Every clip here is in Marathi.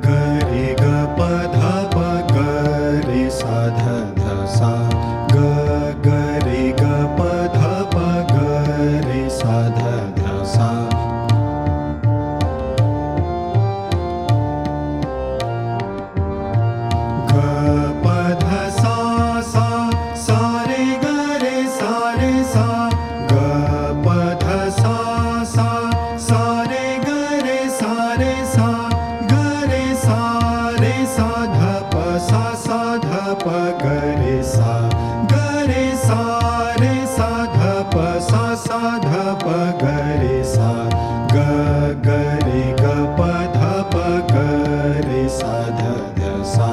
ग रे ग प ध प ग रे सा ध ध सा ग ग रे ग प ध प ग रे सा ध ध सा ग प ध सा सा सा रे ग रे सा ग प ध सा सा सा रे ग रे सा ग रे सा ध प सा ध प ग रे सा ध प सा ध प ग रे सा ग ग रे ग प ध प ग रे सा ध ध सा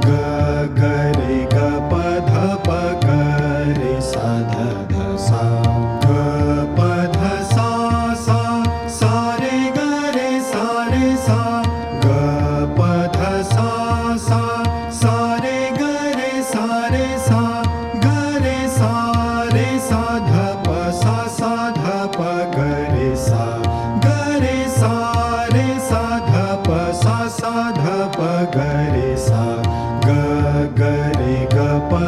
ग ग रे ग प ध प ग रे सा ध ध सा ग प ध सा सा सा रे ग रे सा ग प ध सा सा सा रे ग रे सा ग रे सा ध प सा ध प ग रे सा ग रे सा ध प सा ध प ग रे सा ग ग रे ग प